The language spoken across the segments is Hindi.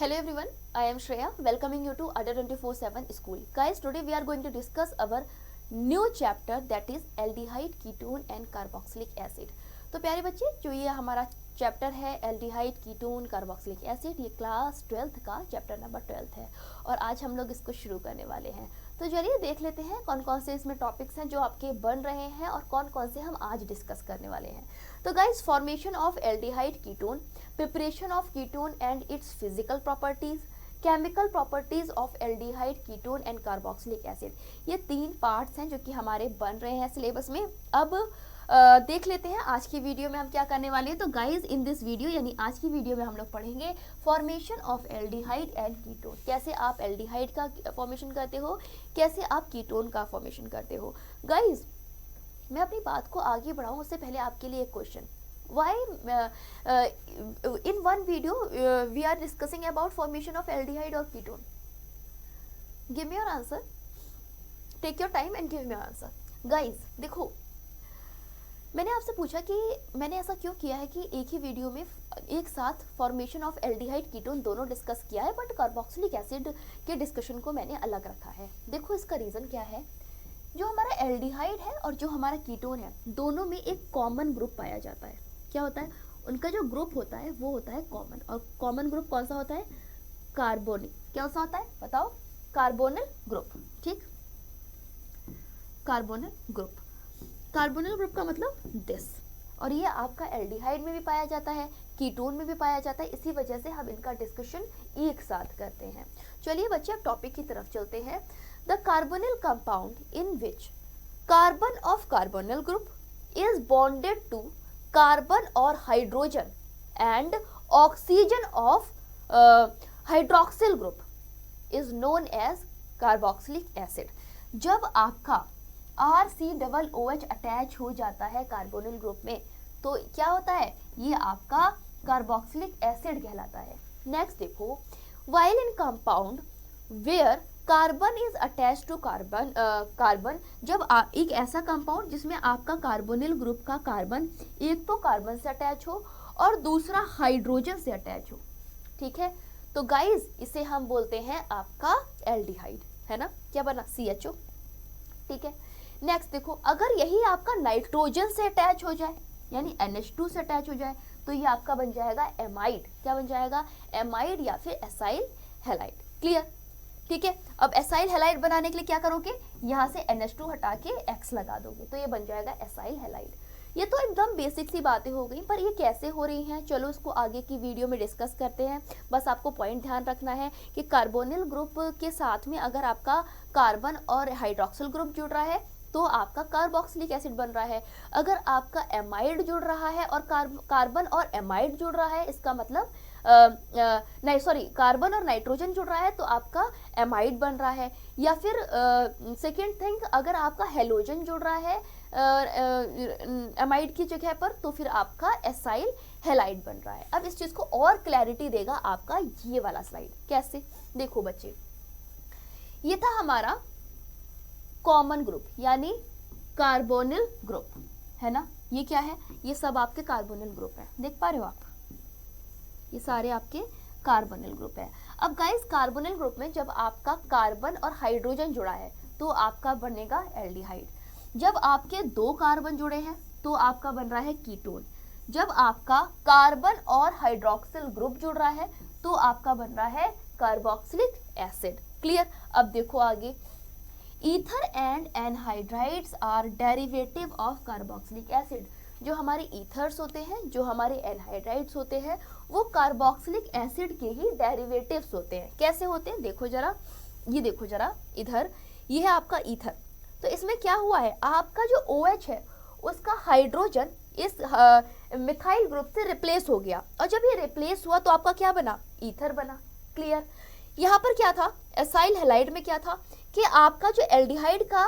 Hello everyone, I am Shreya welcoming you to Adda 24/7 School. Guys, today we are going to discuss our new chapter that is aldehyde, ketone and carboxylic acid. तो प्यारे बच्चे, जो ये हमारा चैप्टर है एल्डिहाइड, कीटोन, कार्बोक्सिलिक एसिड, ये क्लास 12th का चैप्टर नंबर 12 है और आज हम लोग इसको शुरू करने वाले हैं। तो चलिए देख लेते हैं कौन कौन से इसमें टॉपिक्स हैं जो आपके बन रहे हैं और कौन कौन से हम आज डिस्कस करने वाले हैं। तो guys, formation of aldehyde ketone, preparation of ketone and it's physical properties, chemical properties of aldehyde, ketone and carboxylic acid, ये 3 पार्ट्स हैं जो कि हमारे बन रहे हैं सिलेबस में। अब देख लेते हैं आज की वीडियो में हम क्या करने वाले हैं। तो गाइज, इन दिस वीडियो यानी आज की वीडियो में हम लोग पढ़ेंगे formation of aldehyde and ketone, कैसे आप एल्डिहाइड का फॉर्मेशन करते हो, कैसे आप कीटोन का फॉर्मेशन करते हो। गाइज, मैं अपनी बात को आगे बढ़ाऊं उससे पहले आपके लिए एक question, why in one video we are discussing about formation of aldehyde or ketone? Give me your answer, take your time and give me your answer. Guys, देखो, मैंने आपसे पूछा कि मैंने ऐसा क्यों किया है कि एक ही वीडियो में एक साथ फॉर्मेशन ऑफ एल्डिहाइड, कीटोन दोनों डिस्कस किया है, बट कार्बोक्सिलिक एसिड के डिस्कशन को मैंने अलग रखा है। देखो, इसका रीज़न क्या है, जो हमारा एल्डिहाइड है और जो हमारा कीटोन है, दोनों में एक कॉमन ग्रुप पाया जाता है। क्या होता है? उनका जो ग्रुप होता है वो होता है कॉमन, और कॉमन ग्रुप कौन सा होता है? कार्बोनिल। क्या सा होता है बताओ? Carbonyl group. ठीक, कार्बोनिल ग्रुप। कार्बोनिल ग्रुप का मतलब दिस, और ये आपका एल्डिहाइड में भी पाया जाता है, कीटोन में भी पाया जाता है। इसी वजह से हम इनका डिस्कशन एक साथ करते हैं। चलिए बच्चे, अब टॉपिक की तरफ चलते हैं। The carbonyl compound in which carbon of carbonyl group is bonded to carbon और hydrogen and oxygen of hydroxyl group is known as carboxylic acid. जब आपका RCOOH अटैच हो जाता है कार्बोनिल ग्रुप में तो क्या होता है? ये आपका कार्बोक्सिलिक एसिड कहलाता है। नेक्स्ट देखो, while in compound where carbon is attach to carbon, जब एक ऐसा कंपाउंड जिसमें आपका कार्बोनिल ग्रुप का कार्बन एक तो कार्बन से अटैच हो और दूसरा हाइड्रोजन से अटैच हो, ठीक है, तो गाइज इसे हम बोलते हैं आपका एल्डिहाइड, है ना। क्या बना? CHO, ठीक है। नेक्स्ट देखो, अगर यही आपका नाइट्रोजन से अटैच हो जाए यानी NH2 से अटैच हो जाए तो ये आपका बन जाएगा एमाइड। क्या बन जाएगा? एमाइड या फिर एसाइल हैलाइड। क्लियर? ठीक है। अब एसाइल हैलाइड बनाने के लिए क्या करोगे? यहाँ से NH2 हटा के X लगा दोगे तो ये बन जाएगा एसाइल हैलाइड। ये तो एकदम बेसिक सी बातें हो गई, पर ये कैसे हो रही हैं चलो इसको आगे की वीडियो में डिस्कस करते हैं। बस आपको पॉइंट ध्यान रखना है कि कार्बोनिल ग्रुप के साथ में अगर आपका कार्बन और हाइड्रोक्सिल ग्रुप जुड़ रहा है तो आपका कार्बोक्सिलिक एसिड बन रहा है। अगर आपका एमाइड जुड़ रहा है और कार्बन और एमाइड जुड़ रहा है, इसका मतलब नहीं सॉरी, कार्बन और नाइट्रोजन जुड़ रहा है तो आपका एमाइड बन रहा है। या फिर सेकेंड थिंग, अगर आपका हेलोजन जुड़ रहा है एमाइड की जगह पर तो फिर आपका एसाइल हैलाइड बन रहा है। अब इस चीज को और क्लैरिटी देगा आपका ये वाला स्लाइड। कैसे? देखो बच्चे, ये था हमारा कॉमन ग्रुप यानी कार्बोनिल ग्रुप, है ना। ये क्या है? ये सब आपके कार्बोनिल ग्रुप है, देख पा रहे हो आप, ये सारे आपके कार्बोनिल ग्रुप है। अब गाइस, कार्बोनिल ग्रुप में जब आपका कार्बन और हाइड्रोजन जुड़ा है तो आपका बनेगा एल्डिहाइड। जब आपके 2 कार्बन जुड़े हैं तो आपका बन रहा है कीटोन। जब आपका कार्बन और हाइड्रोक्सिल ग्रुप जुड़ रहा है तो आपका बन रहा है कार्बोक्सिलिक एसिड। क्लियर? अब देखो आगे, ether and anhydrides are derivative of carboxylic acid. जो हमारे ईथर्स होते हैं, जो हमारे एनहाइड्राइड्स होते हैं, वो कार्बोक्सिलिक एसिड के ही डेरिवेटिव्स होते हैं। कैसे होते हैं? देखो जरा, ये देखो जरा इधर, ये है आपका ईथर। तो इसमें क्या हुआ है, आपका जो OH है उसका हाइड्रोजन इस मिथाइल ग्रुप से रिप्लेस हो गया, और जब ये रिप्लेस हुआ तो आपका क्या बना? ईथर बना। क्लियर? यहाँ पर क्या था? एसाइल हैलाइड में क्या था कि आपका जो एल्डिहाइड का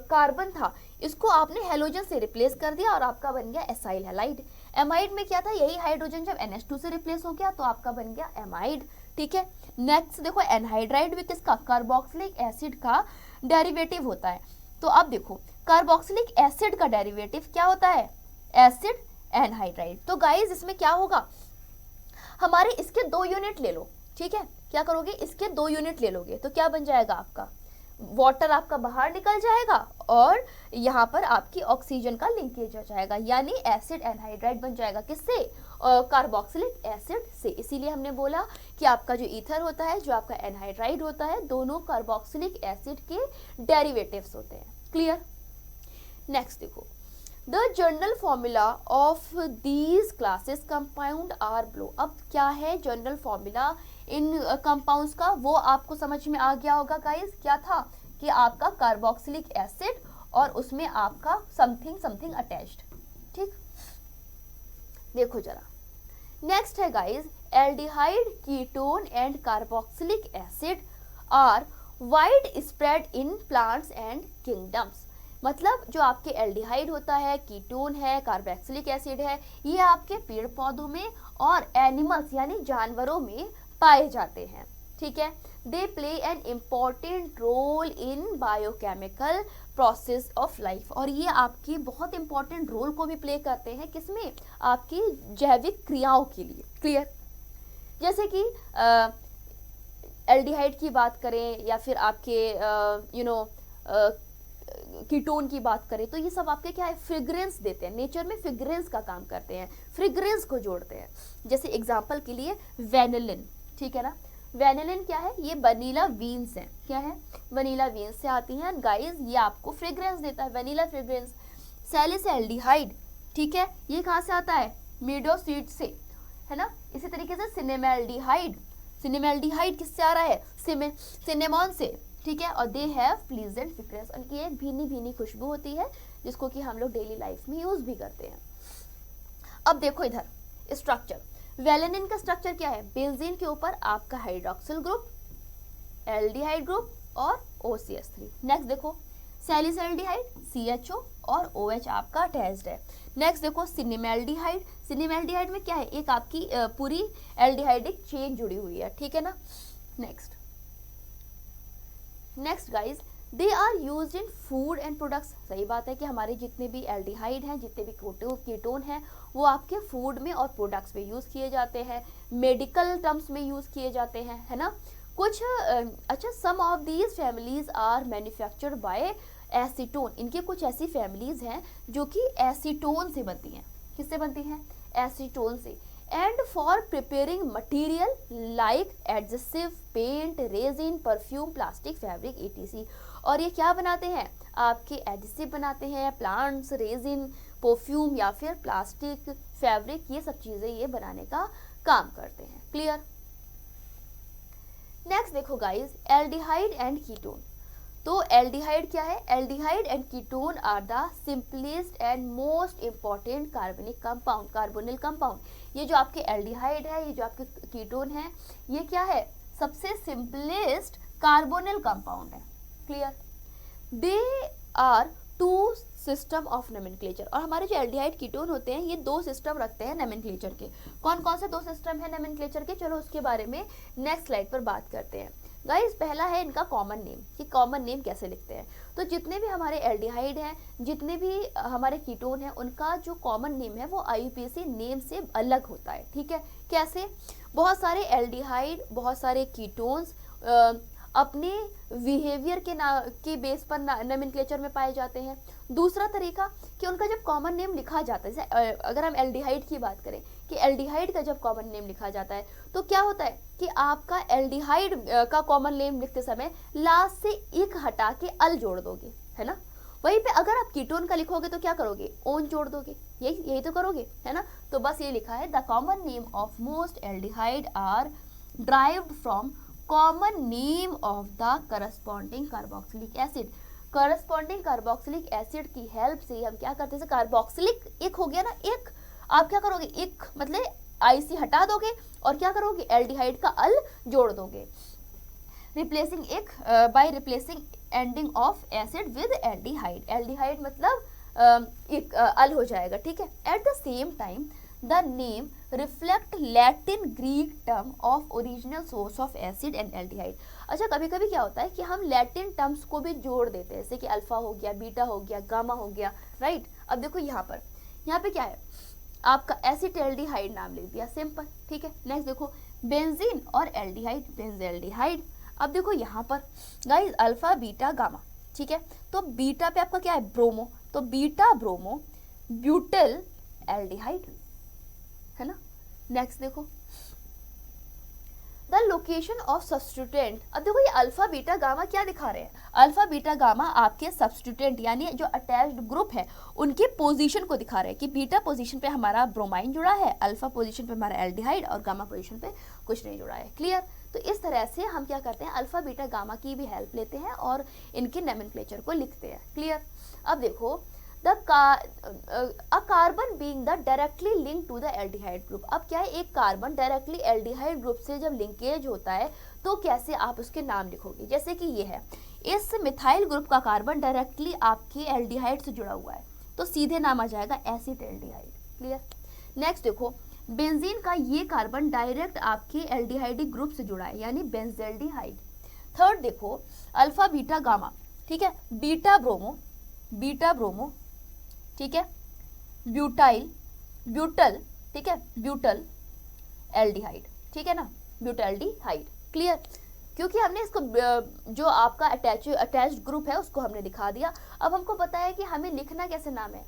कार्बन था इसको आपने हेलोजन से रिप्लेस कर दिया और आपका बन गया एसाइल हैलाइड। एमाइड में क्या था? यही हाइड्रोजन जब NH2 से रिप्लेस हो गया तो आपका बन गया एमाइड। ठीक है। नेक्स्ट देखो, एनहाइड्राइड भी किसका? कार्बोक्सिलिक एसिड का डेरिवेटिव होता है। तो अब देखो, कार्बोक्सिलिक एसिड का डेरिवेटिव क्या होता है? Acid anhydride. तो गाइज इसमें क्या होगा, हमारे इसके 2 यूनिट ले लो, ठीक है, क्या करोगे, इसके 2 यूनिट ले लोगे तो क्या बन जाएगा आपका, वाटर आपका बाहर निकल जाएगा और यहाँ पर आपकी ऑक्सीजन का लिंकेज हो जाएगा, यानी एसिड एनहाइड्राइड बन जाएगा। किससे, कार्बोक्सिलिक एसिड से। इसीलिए हमने बोला कि आपका जो ईथर होता है, जो आपका एनहाइड्राइड होता है, दोनों कार्बोक्सिलिक एसिड के डेरिवेटिव्स होते हैं। क्लियर। नेक्स्ट देखो, the general formula of these classes compound are below. अब क्या है जनरल फॉर्मूला इन कंपाउंड्स का, वो आपको समझ में आ गया होगा गाइस। क्या था कि आपका कार्बोक्सिलिक एसिड और उसमें आपका समथिंग समथिंग अटैच्ड। ठीक, देखो जरा, नेक्स्ट है guys, aldehyde, ketone and carboxylic acid are widespread in plants and kingdoms. मतलब जो आपके एल्डिहाइड होता है, कीटोन है, कार्बोक्सिलिक एसिड है, ये आपके पेड़ पौधों में और एनिमल्स यानी जानवरों में पाए जाते हैं। ठीक है, they play an important role in biochemical process of life. और ये आपकी बहुत इंपॉर्टेंट रोल को भी प्ले करते हैं, किसमें, आपकी जैविक क्रियाओं के लिए। क्लियर। जैसे कि एल्डिहाइड की बात करें या फिर आपके कीटोन की बात करें, तो ये सब आपके क्या है, फ्रेग्रेंस देते हैं, नेचर में फ्रेग्रेंस का काम करते हैं, फ्रेग्रेंस को जोड़ते हैं। जैसे एग्जांपल के लिए वेनिलिन, ठीक है ना, वेनिलिन क्या है, ये वनीला बीन्स हैं। क्या है, वनीला बीन्स से आती हैं गाइस, ये आपको फ्रेग्रेंस देता है, वनीला फ्रेग्रेंस। सैलिसैल्डिहाइड, ठीक है, ये कहाँ से आता है, मीडो सीड से, है ना। इसी तरीके से सिनेमैल्डिहाइड, सिनेमैल्डिहाइड किससे आ रहा है, सिनेमॉन से, ठीक है। और दे हैव प्लीजेंट फ्रेग्रेंस, उनकी एक भीनी भीनी खुशबू होती है, जिसको कि हम लोग डेली लाइफ में यूज भी करते हैं। अब देखो इधर स्ट्रक्चर, वेलिनिन का स्ट्रक्चर क्या है, बेंजीन के ऊपर आपका हाइड्रोक्सिल ग्रुप, एल्डिहाइड ग्रुप और OCH3। नेक्स्ट देखो सैलिसैल्डिहाइड, CHO और OH आपका अटैच्ड है। नेक्स्ट देखो सिनेमैल्डिहाइड, सिनेमैल्डिहाइड में क्या है, एक आपकी पूरी एल्डिहाइडिक चेन जुड़ी हुई है, ठीक है ना। Next guys, they are used in food and products. सही बात है कि हमारे जितने भी एल्डिहाइड हैं, जितने भी कीटोन हैं, वो आपके फूड में और प्रोडक्ट्स में यूज किए जाते हैं, मेडिकल टर्म्स में यूज किए जाते हैं, है ना। कुछ अच्छा, some of these families are manufactured by acetone. इनके कुछ ऐसी फैमिलीज हैं जो कि एसीटोन से बनती हैं। किससे बनती हैं, एसीटोन से। And for preparing material like adhesive, paint, resin, perfume, plastic, fabric, etc। और ये क्या बनाते हैं, आपके एडहेसिव बनाते हैं, प्लांट्स, रेजिन, परफ्यूम या फिर प्लास्टिक, फैब्रिक, ये सब चीजें ये बनाने का काम करते हैं। क्लियर। नेक्स्ट देखो गाइस, एल्डिहाइड एंड कीटोन। तो एल्डिहाइड क्या है, aldehyde and ketone are the simplest and most important कार्बनिक कंपाउंड, कार्बोनिल कंपाउंड। ये जो आपके एल्डिहाइड है, ये जो आपके कीटोन है, ये क्या है, सबसे सिंपलेस्ट कार्बोनिल कंपाउंड है। Clear. They are 2 system of nomenclature. और हमारे जो एल्डिहाइड कीटोन होते हैं, ये 2 सिस्टम रखते हैं नोमेनक्लेचर के। कौन कौन से 2 सिस्टम है नोमेनक्लेचर के, चलो उसके बारे में नेक्स्ट स्लाइड पर बात करते हैं। गाइस, पहला है इनका कॉमन नेम, कि कॉमन नेम कैसे लिखते हैं। तो जितने भी हमारे एल्डिहाइड हैं, जितने भी हमारे कीटोन हैं, उनका जो कॉमन नेम है वो IUPAC नेम से अलग होता है। ठीक है, कैसे, बहुत सारे एल्डिहाइड, बहुत सारे कीटोन्स अपने बिहेवियर के बेस पर नोमेनक्लेचर में पाए जाते हैं। दूसरा तरीका कि उनका जब कॉमन नेम लिखा जाता है, जैसे अगर हम एल्डिहाइड की बात करें कि एल्डिहाइड का जब कॉमन नेम लिखा जाता है, तो क्या होता है कि आपका एल्डिहाइड का कॉमन नेम लिखते समय लास्ट से एक हटा के अल जोड़ दोगे, है ना। वहीं पे अगर आप कीटोन का लिखोगे तो क्या करोगे, ओन जोड़ दोगे, यही तो करोगे, है ना। तो बस ये लिखा है, the common name of most aldehyde are derived from common name of the corresponding carboxylic acid. Corresponding carboxylic acid की हेल्प से हम क्या करते हैं, कार्बोक्सिलिक एक हो गया ना, एक आप क्या करोगे, एक मतलब IC हटा दोगे और क्या करोगे, एल्डिहाइड का अल जोड़ दोगे, रिप्लेसिंग एक by replacing ending of acid with aldehyde. Aldehyde मतलब एक अल हो जाएगा, ठीक है। At the same time the name reflect Latin Greek term of original source of acid and aldehyde. अच्छा, कभी कभी क्या होता है कि हम लैटिन टर्म्स को भी जोड़ देते हैं, जैसे कि अल्फा हो गया, बीटा हो गया, गामा हो गया, राइट। अब देखो यहाँ पे क्या है, आपका एसिटाल्डिहाइड नाम लिख दिया, सिंपल, ठीक है। नेक्स्ट देखो बेंजीन और एल्डिहाइड, बेंजल्डिहाइड। अब देखो यहाँ पर गाइस अल्फा बीटा गामा, ठीक है, तो बीटा पे आपका क्या है, ब्रोमो, तो बीटा ब्रोमो ब्यूटल एल्डिहाइड, है ना। नेक्स्ट देखो द लोकेशन ऑफ सब्स्टिट्यूएंट। अब देखो ये अल्फा बीटा गामा क्या दिखा रहे हैं, अल्फा बीटा गामा आपके सब्स्टिट्यूएंट यानी जो अटैच्ड ग्रुप है उनके पोजीशन को दिखा रहे हैं कि बीटा पोजीशन पे हमारा ब्रोमाइन जुड़ा है, अल्फा पोजीशन पे हमारा एल्डिहाइड और गामा पोजीशन पे कुछ नहीं जुड़ा है, क्लियर। तो इस तरह से हम क्या करते हैं, अल्फा बीटा गामा की भी हेल्प लेते हैं और इनके नोमेनक्लेचर को लिखते हैं, क्लियर। अब देखो carbon being the directly link to the aldehyde group. अब क्या है, एक कार्बन डायरेक्टली एल्डिहाइड ग्रुप से जब लिंकेज होता है तो कैसे आप उसके नाम लिखोगे, जैसे कि ये है, इस मिथाइल ग्रुप का कार्बन डायरेक्टली आपके एल्डिहाइड से जुड़ा हुआ है तो सीधे नाम आ जाएगा एसिटाल्डिहाइड, क्लियर। नेक्स्ट देखो बेंजीन का ये कार्बन डायरेक्ट आपके एल्डिहाइडिक ग्रुप से जुड़ा है यानी बेंजल्डिहाइड। थर्ड देखो अल्फा बीटा गामा, ठीक है, बीटा ब्रोमो, ठीक है, ब्यूटल, ठीक है, ब्यूटल एल्डिहाइड, ठीक है ना, ब्यूटल्डिहाइड, क्लियर। क्योंकि हमने इसको जो आपका अटैच्ड ग्रुप है उसको हमने दिखा दिया। अब हमको पता है कि हमें लिखना कैसे नाम है,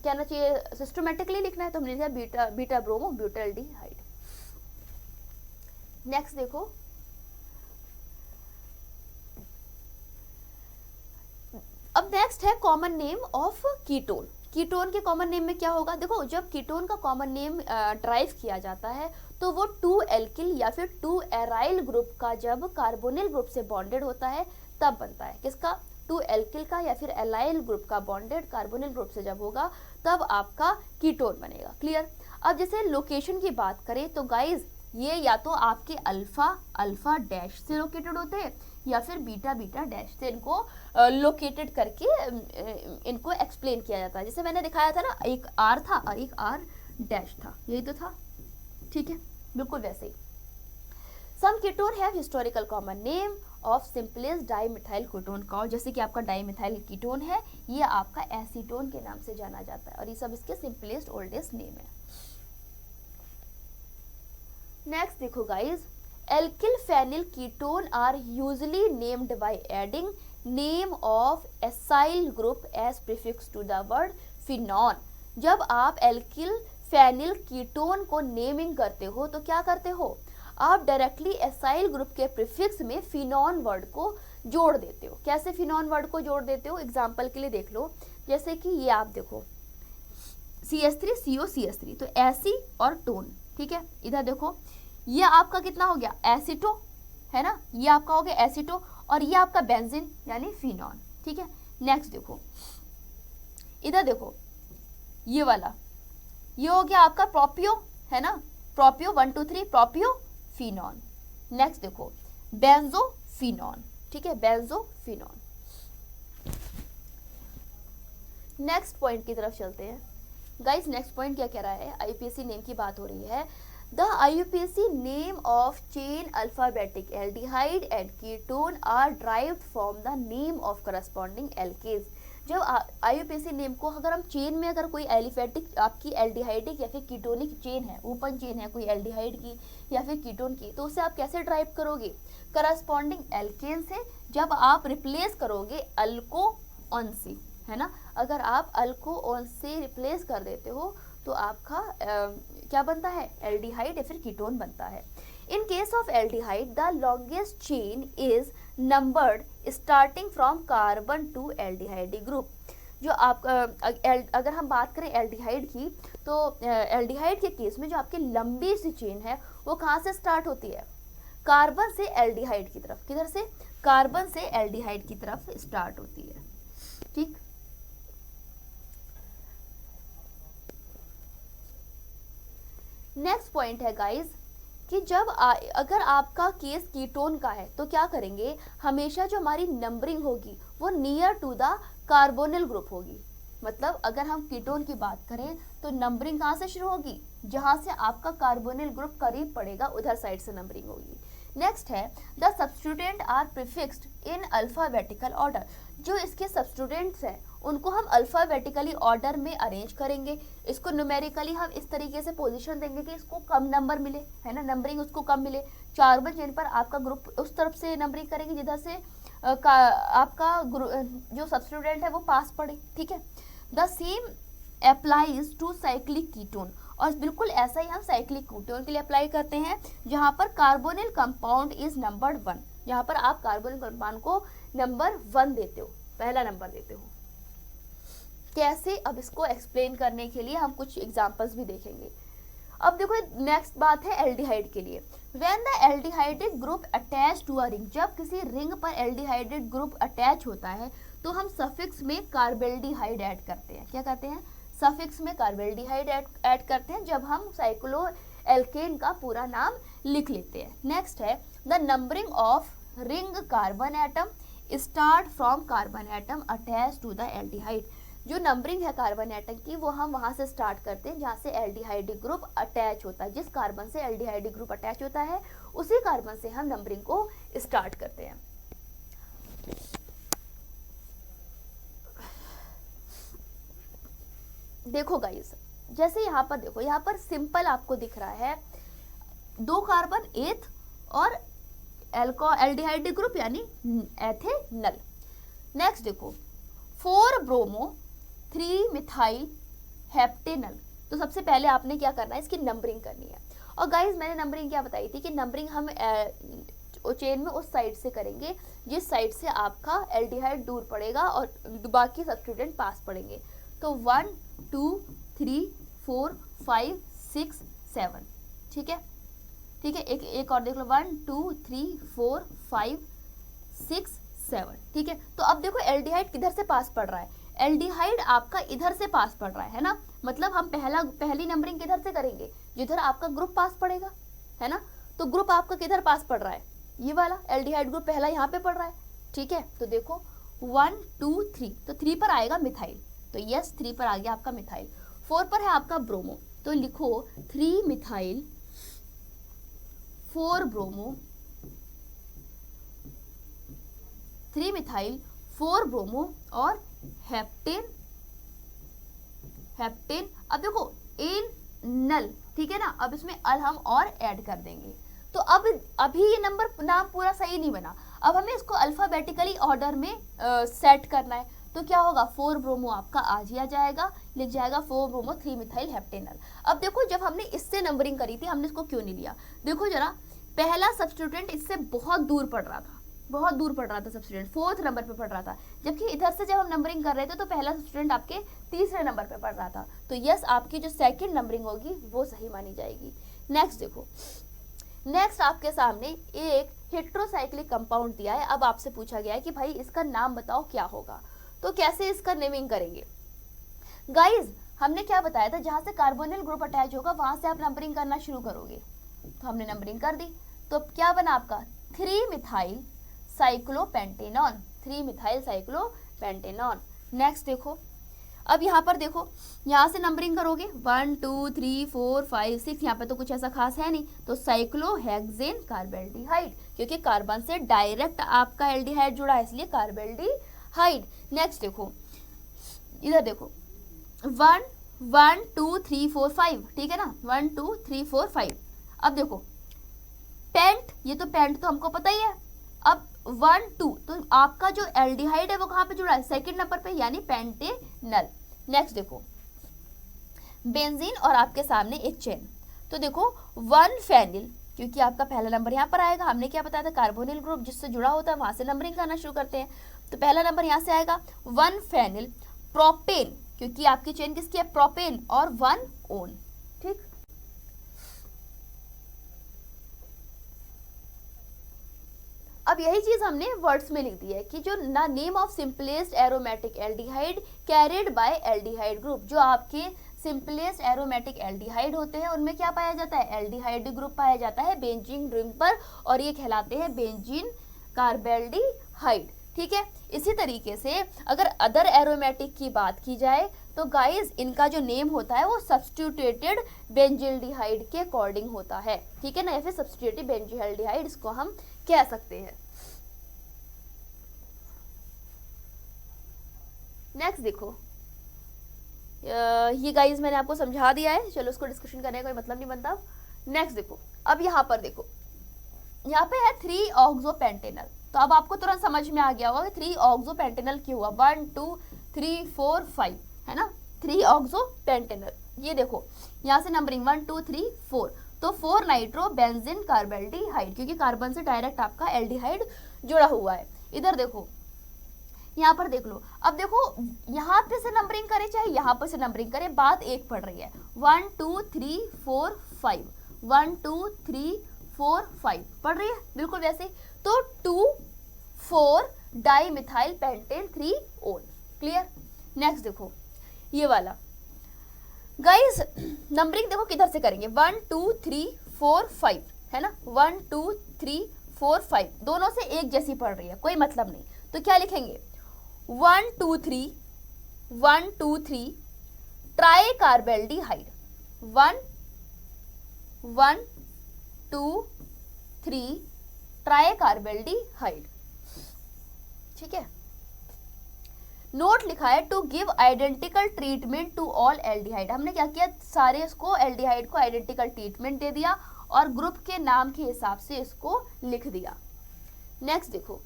कहना चाहिए सिस्टमेटिकली लिखना है, तो हमने लिखा बीटा ब्रोमो ब्यूटल्डिहाइड। नेक्स्ट देखो अब नेक्स्ट है common name of ketone. Ketone के कॉमन नेम में क्या होगा, देखो जब कीटोन का कॉमन नेम ड्राइव किया जाता है तो वो 2 एल्किल या फिर 2 एराइल ग्रुप का जब कार्बोनिल ग्रुप से बॉन्डेड होता है तब बनता है, किसका, 2 एल्किल का या फिर एलाइल ग्रुप का बॉन्डेड कार्बोनिल ग्रुप से जब होगा तब आपका कीटोन बनेगा, क्लियर। अब जैसे लोकेशन की बात करें तो गाइज ये या तो आपके अल्फा डैश से लोकेटेड होते हैं या फिर बीटा डैश से इनको लोकेटेड करके इनको एक्सप्लेन किया जाता है। जैसे मैंने दिखाया था ना, एक आर था और एक आर डैश था, यही तो था, ठीक है, बिल्कुल वैसे ही। Some ketone have historical common name of simplest dimethyl ketone का, जैसे कि आपका डाइमिथाइल कीटोन है ये आपका एसीटोन के नाम से जाना जाता है और ये सब इसके सिंपलेस्ट ओल्डेस्ट नेम है। नेक्स्ट देखो guys alkyl phenyl ketone are usually named by adding name of acyl group as prefix to the word phenol। जब आप alkyl phenyl ketone को नेमिंग करते हो तो क्या करते हो, आप डायरेक्टली एसाइल ग्रुप के प्रीफिक्स में फिनॉन वर्ड को जोड़ देते हो। कैसे फिनॉन वर्ड को जोड़ देते हो, एग्जांपल के लिए देख लो, जैसे कि ये आप देखो CH3CO तो एसी और टोन, ठीक है। इधर देखो ये आपका कितना हो गया, एसिटो, है ना, ये आपका हो गया एसिटो और ये आपका बेंजीन यानी फिनॉन, ठीक है। नेक्स्ट देखो इधर देखो ये वाला, ये हो गया आपका प्रोपियो, है ना, प्रोपियो 1 2 3 प्रोपियो फिनॉन। नेक्स्ट देखो बेंजोफिनॉन, ठीक है, बेंजोफिनॉन। नेक्स्ट पॉइंट की तरफ चलते हैं गाइस। नेक्स्ट पॉइंट क्या कह रहा है, आईयूपीएसी नेम की बात हो रही है। The IUPAC name of chain alphabetic aldehyde and ketone are derived from the name of corresponding alkanes। जब IUPAC नेम को अगर हम चेन में अगर कोई एलिफेटिक आपकी एल्डिहाइडिक या फिर कीटोनिक चेन है, ओपन चेन है कोई एल्डिहाइड की या फिर कीटोन की, तो उसे आप कैसे ड्राइव करोगे, करस्पॉन्डिंग एल्केन से। जब आप रिप्लेस करोगे अल्कोऑन से, है ना, अगर आप अल्कोऑन से रिप्लेस कर देते हो तो आपका क्या बनता है, एल्डिहाइड या फिर कीटोन बनता है। In case of aldehyde the longest chain is numbered starting from carbon to aldehyde group. जो आप अगर हम बात करें एल्डिहाइड की तो एल्डिहाइड के केस में जो आपकी लंबी सी चेन है वो कहाँ से स्टार्ट होती है, कार्बन से एल्डिहाइड की तरफ, किधर से, कार्बन से एल्डिहाइड की तरफ स्टार्ट होती है, ठीक। नेक्स्ट पॉइंट है गाइस कि जब अगर आपका केस कीटोन का है तो क्या करेंगे, हमेशा जो हमारी नंबरिंग होगी वो near to the carbonyl group होगी। मतलब अगर हम कीटोन की बात करें तो नंबरिंग कहाँ से शुरू होगी, जहाँ से आपका कार्बोनिल ग्रुप करीब पड़ेगा उधर साइड से नंबरिंग होगी। नेक्स्ट है the substituent are prefixed in alphabetical order. जो इसके सब्स्टिट्यूएंट्स हैं उनको हम अल्फ़ाबेटिकली ऑर्डर में अरेंज करेंगे। इसको न्यूमेरिकली हम इस तरीके से पोजीशन देंगे कि इसको कम नंबर मिले, है ना, नंबरिंग उसको कम मिले। कार्बन चेन पर आपका ग्रुप उस तरफ से नंबरिंग करेंगे जिधर से आपका जो सब्स्टिट्यूएंट है वो पास पड़े, ठीक है। The same applies to cyclic ketone, और बिल्कुल ऐसा ही हम साइक्लिक कीटोन के लिए अप्लाई करते हैं, जहां पर कार्बोनिल कंपाउंड इज नंबर्ड 1, यहाँ पर आप कार्बोनिल कंपाउंड को नंबर 1 देते हो, पहला नंबर देते हो। कैसे, अब इसको एक्सप्लेन करने के लिए हम कुछ एग्जांपल्स भी देखेंगे। अब देखो नेक्स्ट बात है एल्डिहाइड के लिए। When the aldehydic group attach to a ring, जब किसी रिंग पर एल्डिहाइडिक ग्रुप अटैच होता है तो हम सफिक्स में कार्बेल्डिहाइड ऐड करते हैं। क्या करते हैं? सफिक्स में कार्बेल्डिहाइड ऐड करते हैं जब हम साइक्लो एल्केन का पूरा नाम लिख लेते हैं। नेक्स्ट है the numbering of ring carbon atom start from carbon atom attach to the aldehyde. जो नंबरिंग है कार्बन एटम की वो हम वहां से स्टार्ट करते हैं जहां से एल्डिहाइडिक ग्रुप अटैच होता है। जिस कार्बन से एल्डिहाइडिक ग्रुप अटैच होता है उसी कार्बन से हम नंबरिंग को स्टार्ट करते हैं। देखो गाइस, जैसे यहाँ पर देखो, यहाँ पर सिंपल आपको दिख रहा है 2 कार्बन एथ और एल्डिहाइडिक ग्रुप यानी एथेनल। नेक्स्ट देखो 4 ब्रोमो 3 मिथाइल हेप्टेनल। तो सबसे पहले आपने क्या करना है, इसकी नंबरिंग करनी है। और गाइस मैंने नंबरिंग क्या बताई थी कि नंबरिंग हम चेन में उस साइड से करेंगे जिस साइड से आपका एल्डिहाइड दूर पड़ेगा और बाकी सब्स्टिट्यूएंट पास पड़ेंगे। तो 1 2 3 4 5 6 7, ठीक है, ठीक है। एक और देख लो 1 2 3 4 5 6 7, ठीक है। तो अब देखो एल्डिहाइड किधर से पास पड़ रहा है, एल्डिहाइड आपका इधर से पास पड़ रहा है ना, मतलब हम पहली नंबरिंग किधर से करेंगे, जिधर आपका ग्रुप पास पड़ेगा, है ना। तो ग्रुप आपका किधर पास पड़ रहा है, ये वाला एल्डिहाइड ग्रुप पहला यहाँ पे पड़ रहा है, ठीक है। तो देखो 1 2 3, तो 3 पर आएगा मिथाइल, तो यस 3 पर आ गया आपका मिथाइल। 4 पर है आपका ब्रोमो, तो लिखो 3 मिथाइल 4 ब्रोमो, 3 मिथाइल 4 ब्रोमो और हेप्टेन। अब देखो एन नल, ठीक है ना। अब इसमें अल हम और ऐड कर देंगे। तो अब अभी ये नंबर नाम पूरा सही नहीं बना, अब हमें इसको अल्फाबेटिकली ऑर्डर में सेट करना है। तो क्या होगा, 4 ब्रोमो आपका आज ही आ जाएगा, लिख जाएगा 4 ब्रोमो 3 मिथाइल हेप्टेनल। अब देखो जब हमने इससे नंबरिंग करी थी हमने इसको क्यों नहीं लिया, देखो जरा, पहला सब्स्टिट्यूएंट इससे बहुत दूर पड़ रहा था, बहुत दूर पड़ रहा था सब्स्टिट्यूएंट, 4th नंबर पे पड़ रहा था, जबकि इधर से जब हम नंबरिंग कर रहे थे तो पहला सब्स्टिट्यूएंट आपके 3रे नंबर पे पड़ रहा था। तो यस आपकी जो सेकंड नंबरिंग होगी वो सही मानी जाएगी। नेक्स्ट देखो, नेक्स्ट आपके सामने एक हेट्रोसाइक्लिक कंपाउंड दिया है। अब आपसे पूछा गया है कि भाई इसका नाम बताओ क्या होगा, तो कैसे इसका नेमिंग करेंगे। गाइज हमने क्या बताया था, जहां से कार्बोनिल ग्रुप अटैच होगा वहां से आप नंबरिंग करना शुरू करोगे। तो हमने नंबरिंग कर दी, तो क्या बना आपका 3 methyl cyclopentanone, 3 methyl cyclopentanone. Next देखो, अब यहाँ पर देखो, यहाँ से नंबरिंग करोगे 1 2 3 4 5 6, यहाँ पे तो कुछ ऐसा खास है नहीं, तो साइक्लोहेक्सेन कार्बेल्डिहाइड, क्योंकि कार्बन से डायरेक्ट आपका एल्डिहाइड जुड़ा है इसलिए कार्बेल्डिहाइड। नेक्स्ट देखो, इधर देखो 1 1 2 3 4 5, ठीक है ना, 1 2 3 4 5। अब देखो पेंट, ये तो पेंट तो हमको पता ही है। अब 1 2, तो आपका जो एल्डिहाइड है वो कहाँ पे जुड़ा है, सेकंड नंबर पे, यानी पेंटेनल। नेक्स्ट देखो बेंजीन और आपके सामने एक चेन, तो देखो 1 फेनिल, क्योंकि आपका पहला नंबर यहाँ पर आएगा। हमने क्या बताया था, कार्बोनिल ग्रुप जिससे जुड़ा होता है वहां से नंबरिंग करना शुरू करते हैं, तो पहला नंबर यहाँ से आएगा 1 फेनिल प्रोपेन, क्योंकि आपकी चेन किसकी है, प्रोपेन, और 1 ओन, ठीक। अब यही चीज हमने वर्ड्स में लिख दी है कि जो ना name of simplest aromatic aldehyde carried by aldehyde group, जो आपके सिंपलेस्ट एरोमेटिक एल्डिहाइड होते हैं उनमें क्या पाया जाता है, एल्डिहाइड ग्रुप पाया जाता है बेंजीन रिंग पर, और ये कहलाते हैं बेंजीन कार्बेल्डिहाइड, ठीक है। इसी तरीके से अगर अदर एरोमेटिक की बात की जाए तो गाइज इनका जो नेम होता है वो सब्स्टिट्यूटेड बेंजिल्डिहाइड के अकॉर्डिंग होता है, ठीक है ना, या फिर सब्स्टिट्यूटेड बेंजिल्डिहाइड इसको हम कह सकते हैं। नेक्स्ट देखो, ये गाइज मैंने आपको समझा दिया है, चलो उसको डिस्कशन करने का कोई मतलब नहीं बनता। नेक्स्ट देखो, अब यहाँ पर देखो, यहाँ पे है 3 ऑक्सोपेंटेनल, तो अब आपको तुरंत समझ में आ गया होगा कि 3 ऑक्सोपेंटेनल क्यों हुआ, 1 2 3 4 5 है ना, 3 ऑक्सोपेंटेनल। ये देखो यहाँ से नंबरिंग 1 2 3 4, तो 4 नाइट्रो बेंजीन कार्बेल्डिहाइड, क्योंकि कार्बन से डायरेक्ट आपका एल्डिहाइड जुड़ा हुआ है। इधर देखो, यहाँ पर देख लो, अब देखो यहाँ पे से नंबरिंग करे चाहे यहाँ पर से नंबरिंग करे, बात एक पड़ रही है, 1 2 3 4 5, 1 2 3 4 5 पढ़ रही है बिल्कुल वैसे। तो 2 4 di methyl pentane 3 own, clear. Next देखो ये वाला गाइस, नंबरिंग देखो किधर से करेंगे, 1 2 3 4 5 है ना, 1 2 3 4 5 दोनों से एक जैसी पड़ रही है, कोई मतलब नहीं, तो क्या लिखेंगे 1 2 3 1 2 3 ट्राई कार्बेल्डिहाइड, 1 1 2 3 ट्राई कार्बेल्डिहाइड, ठीक है। नोट लिखा है to give identical treatment to all aldehyde, हमने क्या किया, सारे इसको एल्डिहाइड को आइडेंटिकल ट्रीटमेंट दे दिया और ग्रुप के नाम के हिसाब से इसको लिख दिया। नेक्स्ट देखो,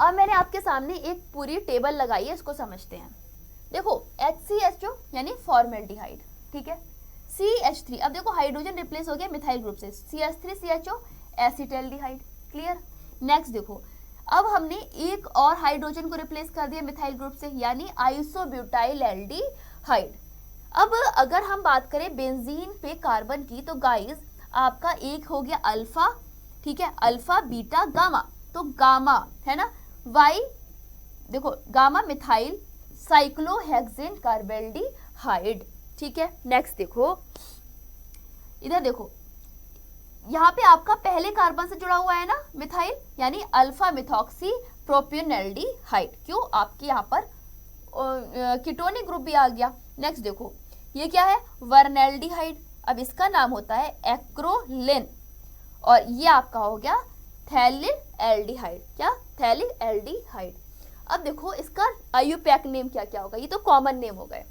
अब मैंने आपके सामने एक पूरी टेबल लगाई है, इसको समझते हैं। देखो HCHO यानी फॉर्मेल्डिहाइड, ठीक है, CH3, अब देखो हाइड्रोजन रिप्लेस हो गया मिथाइल ग्रुप से, CH3CHO एसिटल्डिहाइड, क्लियर। नेक्स्ट देखो, अब हमने एक और हाइड्रोजन को रिप्लेस कर दिया मिथाइल ग्रुप से, यानी आइसोब्यूटाइल एल्डिहाइड। अब अगर हम बात करें बेंजीन पे कार्बन की, तो गाइस आपका एक हो गया अल्फा, ठीक है, अल्फा बीटा गामा, तो गामा है ना, वाई देखो गामा मिथाइल साइक्लोहेक्सेन कार्बेल्डिहाइड, ठीक है। नेक्स्ट देखो, इधर देखो, यहाँ पे आपका पहले कार्बन से जुड़ा हुआ है ना मिथाइल, यानी अल्फा मिथॉक्सी प्रोपियोनेल्डिहाइड, क्यों, आपके यहाँ पर कीटोनिक ग्रुप भी आ गया। नेक्स्ट देखो, ये क्या है, वर्नेल्डिहाइड, अब इसका नाम होता है एक्रोलिन, और ये आपका हो गया थैलिक एल्डिहाइड, क्या, थैलिक एल्डिहाइड। अब देखो इसका आयुपैक नेम क्या क्या होगा, ये तो कॉमन नेम हो गए।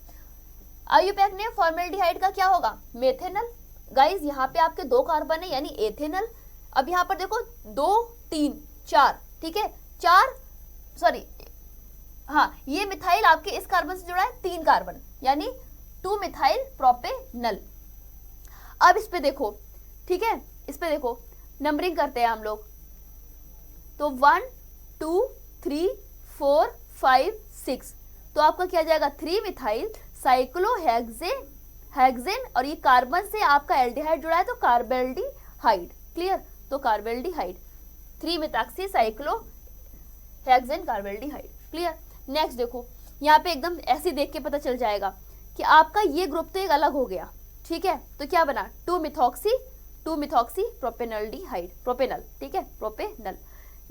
आयुपैक नेम फॉर्मेल्डिहाइड का क्या होगा, मेथेनल। गाइस यहाँ पे आपके 2 कार्बन है यानी एथेनल। अब यहाँ पर देखो 2 3 4, ठीक है, 4 सॉरी हाँ, ये मिथाइल आपके इस कार्बन से जुड़ा है 3 कार्बन, यानी 2 मिथाइल प्रोपेनल। अब इस पे देखो, ठीक है, इस पे देखो नंबरिंग करते हैं हम लोग, तो 1 2 3 4 5 6, तो आपका क्या जाएगा 3 मिथाइल साइक्लोहेक्सेन, और ये कार्बन से आपका एल्डिहाइड जुड़ा है तो कार्बेल्डिहाइड, क्लियर, तो carbaldehyde 3 methoxy cyclohexane carbaldehyde, clear. Next देखो, यहाँ पे एकदम ऐसे देख के पता चल जाएगा कि आपका ये ग्रुप तो एक अलग हो गया, ठीक है, तो क्या बना 2 मिथॉक्सी प्रोपेनल्डिहाइड, प्रोपेनल, ठीक है, प्रोपेनल।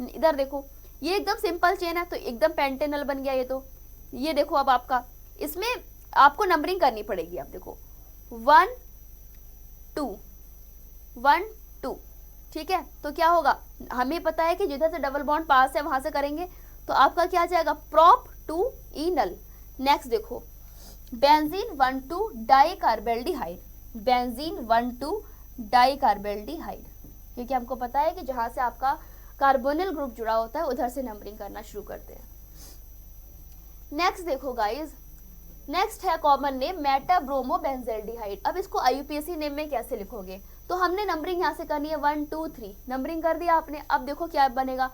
इधर देखो ये एकदम सिंपल चेन है तो एकदम पेंटेनल बन गया ये, तो ये देखो अब आपका इसमें आपको नंबरिंग करनी पड़ेगी। अब देखो 1 2 1 2, ठीक है, तो क्या होगा, हमें पता है कि जिधर से डबल बॉन्ड पास है वहां से करेंगे, तो आपका क्या जाएगा प्रोप 2 इनल। नेक्स्ट देखो benzene 1 2 dicarbaldehyde, benzene 1 2 dicarbaldehyde, क्योंकि हमको पता है कि जहां से आपका कार्बोनिल ग्रुप जुड़ा होता है उधर से नंबरिंग करना शुरू करते हैं। नेक्स्ट देखो गाइज, नेक्स्ट है कॉमन नेम मेटाब्रोमोबेंजल्डिहाइड। अब इसको आईयूपीएसी नेम में कैसे लिखोगे, तो हमने नंबरिंग यहाँ से करनी है 1 2 3, नंबरिंग कर दिया आपने। अब देखो क्या बनेगा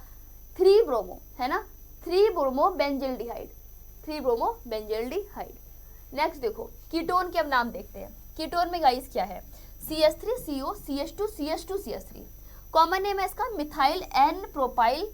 3 ब्रोमो, है ना, 3 ब्रोमोबेंजल्डिहाइड, 3 ब्रोमोबेंजल्डिहाइड। नेक्स्ट देखो कीटोन के अब नाम देखते हैं। कीटोन में गाइस क्या है, CH3CO CH2 CH2 CH3, common name है इसका मिथाइल एन प्रोपाइल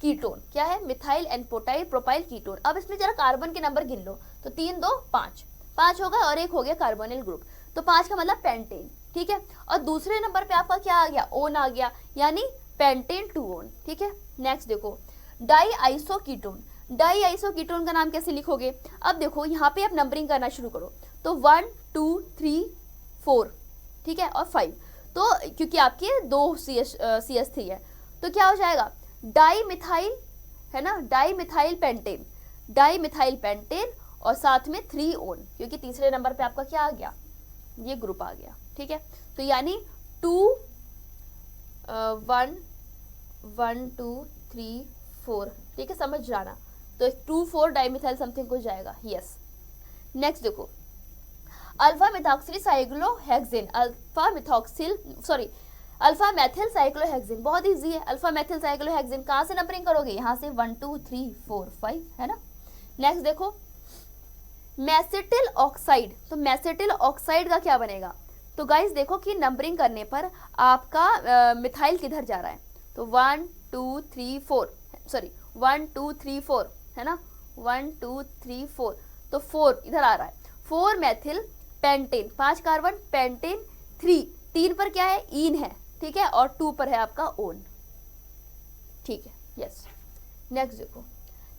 कीटोन, क्या है, मिथाइल एन प्रोपाइल कीटोन। अब इसमें जरा कार्बन के नंबर गिन लो, तो 3 2 5, 5 होगा और एक हो गया कार्बोनिल ग्रुप, तो 5 का मतलब पेंटेन, ठीक है। और दूसरे नंबर पे आपका क्या आ गया, ओन आ गया, यानी पेंटेन 2 ओन, ठीक है। नेक्स्ट देखो डाई आइसोकीटोन, डाई आइसोकीटोन का नाम कैसे लिखोगे, अब देखो यहाँ पे आप नंबरिंग करना शुरू करो, तो 1 2 3 4, ठीक है, और 5, तो क्योंकि आपके 2 CH3 है, तो क्या हो जाएगा डाई मिथाइल है ना, डाईमिथाइल पेंटेन और साथ में 3 ओन, क्योंकि तीसरे नंबर पे आपका क्या आ गया, ये ग्रुप आ गया, ठीक है। तो यानी 2 1 1 2 3 4, ठीक है, समझ जाना। तो 2 4 डाईमिथाइल समथिंग हो जाएगा, यस। नेक्स्ट देखो, अल्फा मेथॉक्सिल साइक्लोहेक्सिन, बहुत इजी है। अल्फा मेथिल साइक्लोहेक्सिन कहाँ से नंबरिंग करोगे, यहाँ से 1 2 3 4 5, है ना। नेक्स्ट देखो, मेसेटिल ऑक्साइड, तो मेसेटिल ऑक्साइड का क्या बनेगा, तो गाइस देखो कि नंबरिंग करने पर आपका मिथाइल किधर जा रहा है, तो 1 2 3 4, सॉरी 1 2 3 4, है ना, 1 2 3 4, तो 4 इधर आ रहा है, 4 मेथिल पेंटेन, 5 कार्बन पेंटेन, 3 पर क्या है, ईन है, ठीक है, और 2 पर है आपका ओन, ठीक है, यस। नेक्स्ट देखो,